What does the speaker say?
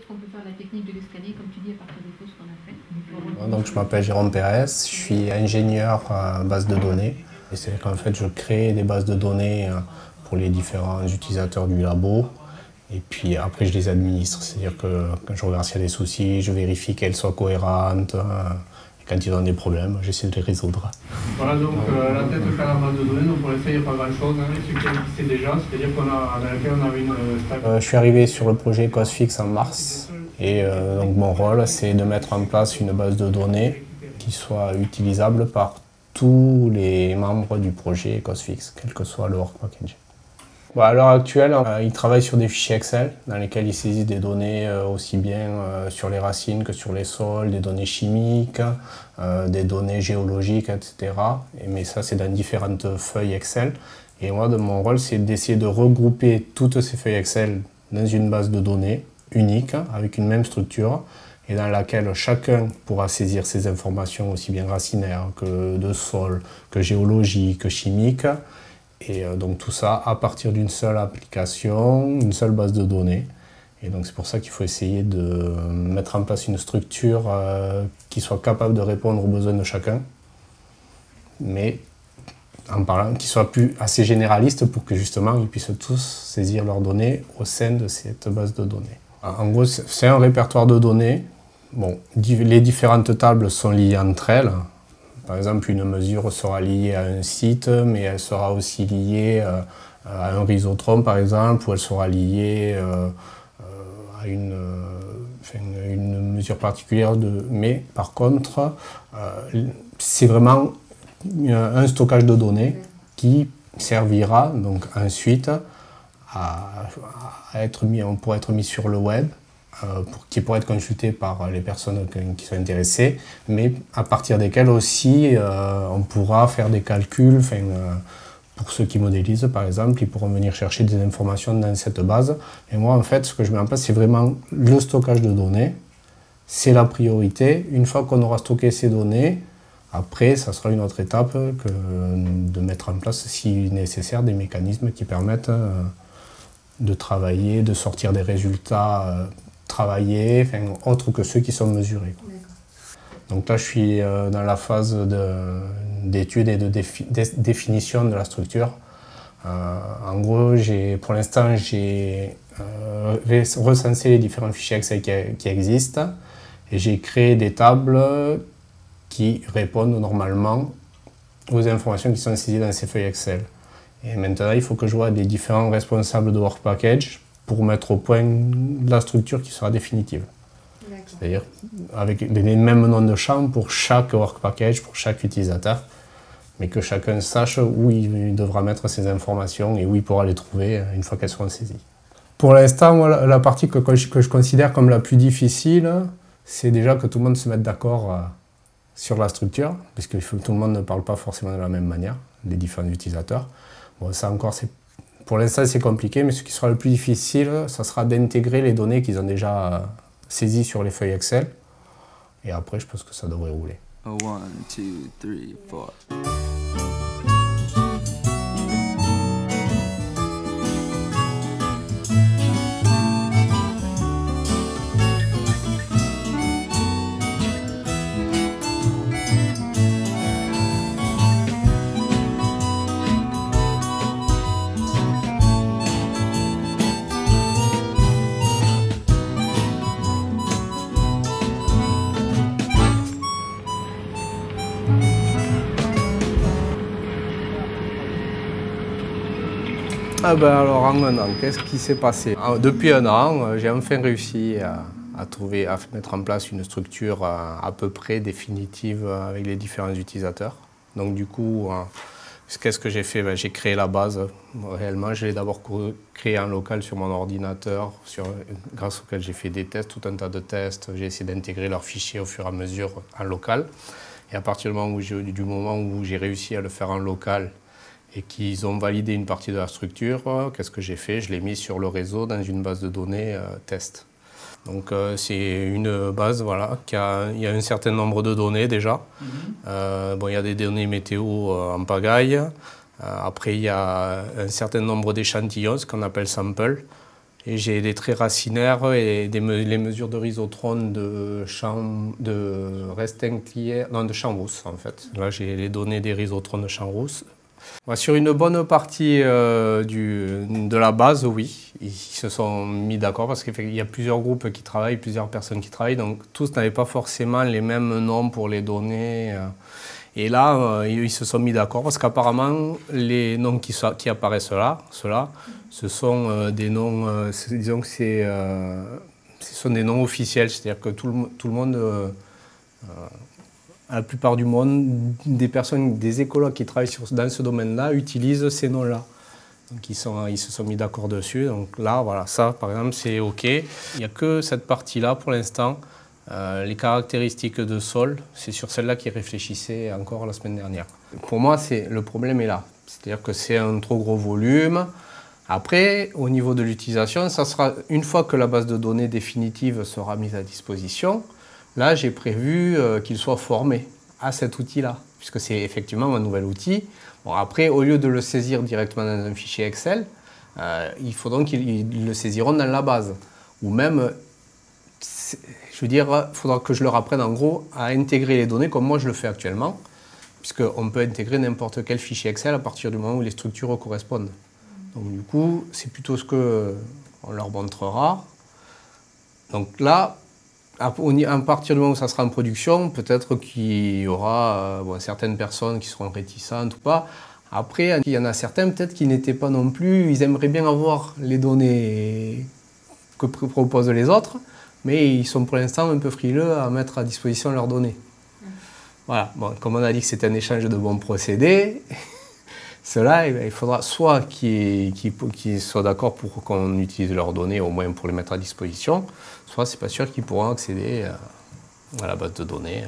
peut-être qu'on peut faire la technique de l'escalier, comme tu dis, à partir des pauses qu'on a fait. Donc, je m'appelle Jérôme Pérez, je suis ingénieur en base de données. Et c'est qu'en fait, je crée des bases de données pour les différents utilisateurs du labo. Et puis après, je les administre. C'est-à-dire que quand je regarde s'il y a des soucis, je vérifie qu'elles soient cohérentes. Et quand ils ont des problèmes, j'essaie de les résoudre. Voilà, donc la tête de la base de données, donc pour l'instant, il n'y a pas grand-chose. Hein, ce qui existait déjà, c'est-à-dire qu'on a, dans laquelle on avait une stack. Je suis arrivé sur le projet COSFIX en mars. Et donc mon rôle, c'est de mettre en place une base de données qui soit utilisable par tous les membres du projet COSFIX, quel que soit le work package. Bon, à l'heure actuelle, ils travaillent sur des fichiers Excel dans lesquels ils saisissent des données aussi bien sur les racines que sur les sols, des données chimiques, des données géologiques, etc. Mais ça, c'est dans différentes feuilles Excel. Et moi, mon rôle, c'est d'essayer de regrouper toutes ces feuilles Excel dans une base de données unique, avec une même structure, et dans laquelle chacun pourra saisir ces informations aussi bien racinaires que de sol, que géologiques, que chimiques. Et donc tout ça à partir d'une seule application, une seule base de données. Et donc c'est pour ça qu'il faut essayer de mettre en place une structure qui soit capable de répondre aux besoins de chacun, mais en parlant, qui soit plus assez généraliste pour que justement ils puissent tous saisir leurs données au sein de cette base de données. En gros, c'est un répertoire de données. Bon, les différentes tables sont liées entre elles. Par exemple, une mesure sera liée à un site, mais elle sera aussi liée à un rhizotrome, par exemple, ou elle sera liée à une mesure particulière. Mais par contre, c'est vraiment un stockage de données qui servira donc ensuite pour être mis sur le web, qui pourrait être consulté par les personnes qui sont intéressées, mais à partir desquelles aussi on pourra faire des calculs. Pour ceux qui modélisent, par exemple, ils pourront venir chercher des informations dans cette base. Et moi, en fait, ce que je mets en place, c'est vraiment le stockage de données. C'est la priorité. Une fois qu'on aura stocké ces données, après, ça sera une autre étape que de mettre en place, si nécessaire, des mécanismes qui permettent de travailler, de sortir des résultats travaillés, autres que ceux qui sont mesurés. Donc là, je suis dans la phase d'étude et de définition de la structure. En gros, pour l'instant, j'ai recensé les différents fichiers Excel qui existent et j'ai créé des tables qui répondent normalement aux informations qui sont saisies dans ces feuilles Excel. Et maintenant, il faut que je vois les différents responsables de Work Package pour mettre au point la structure qui sera définitive. C'est-à-dire avec les mêmes noms de champs pour chaque Work Package, pour chaque utilisateur, mais que chacun sache où il devra mettre ses informations et où il pourra les trouver une fois qu'elles seront saisies. Pour l'instant, moi, la partie que je considère comme la plus difficile, c'est déjà que tout le monde se mette d'accord sur la structure, parce que tout le monde ne parle pas forcément de la même manière, les différents utilisateurs. Bon, ça encore, pour l'instant, c'est compliqué, mais ce qui sera le plus difficile, ça sera d'intégrer les données qu'ils ont déjà saisies sur les feuilles Excel. Et après, je pense que ça devrait rouler. 1, 2, 3, 4. Ah ben alors en un an, qu'est-ce qui s'est passé? Depuis un an, j'ai enfin réussi à mettre en place une structure à peu près définitive avec les différents utilisateurs. Donc du coup, qu'est-ce que j'ai fait? J'ai créé la base réellement. Je l'ai d'abord créée en local sur mon ordinateur, grâce auquel j'ai fait des tests, tout un tas de tests. J'ai essayé d'intégrer leurs fichiers au fur et à mesure en local. Et à partir du moment où j'ai réussi à le faire en local, et qu'ils ont validé une partie de la structure, qu'est-ce que j'ai fait? Je l'ai mis sur le réseau dans une base de données test. Donc c'est une base, voilà, il y a un certain nombre de données déjà. Bon, il y a des données météo en pagaille. Après, il y a un certain nombre d'échantillons, ce qu'on appelle samples. Et j'ai des traits racinaires et les mesures de rhizotrone de Restinclière, non, de Champs-Rousse en fait. Là j'ai les données des rhizotrones de Champs-Rousse. Sur une bonne partie de la base, oui, ils se sont mis d'accord parce qu'il y a plusieurs groupes qui travaillent, plusieurs personnes qui travaillent, donc tous n'avaient pas forcément les mêmes noms pour les données. Et là, ils se sont mis d'accord parce qu'apparemment, les noms qui apparaissent là, ce sont des noms, disons que ce sont des noms officiels, c'est-à-dire que tout le monde, la plupart du monde, des personnes, des écologues qui travaillent dans ce domaine-là utilisent ces noms-là. Donc ils se sont mis d'accord dessus. Donc là, voilà, ça par exemple, c'est OK. Il n'y a que cette partie-là pour l'instant. Les caractéristiques de sol, c'est sur celle-là qu'ils réfléchissaient encore la semaine dernière. Pour moi, le problème est là. C'est-à-dire que c'est un trop gros volume. Après, au niveau de l'utilisation, ça sera une fois que la base de données définitive sera mise à disposition. Là, j'ai prévu qu'il soit formé à cet outil-là, puisque c'est effectivement un nouvel outil. Bon, après, au lieu de le saisir directement dans un fichier Excel, il faudra qu'ils le saisiront dans la base. Ou même, je veux dire, il faudra que je leur apprenne en gros à intégrer les données comme moi je le fais actuellement, puisqu'on peut intégrer n'importe quel fichier Excel à partir du moment où les structures correspondent. Donc du coup, c'est plutôt ce qu'on leur montrera. Donc là, à partir du moment où ça sera en production, peut-être qu'il y aura certaines personnes qui seront réticentes ou pas. Après, il y en a certains peut-être qui n'étaient pas non plus, ils aimeraient bien avoir les données que proposent les autres, mais ils sont pour l'instant un peu frileux à mettre à disposition leurs données. Voilà, bon, comme on a dit que c'est un échange de bons procédés, cela, il faudra soit qu'ils soient d'accord pour qu'on utilise leurs données, au moins pour les mettre à disposition, soit c'est pas sûr qu'ils pourront accéder à la base de données.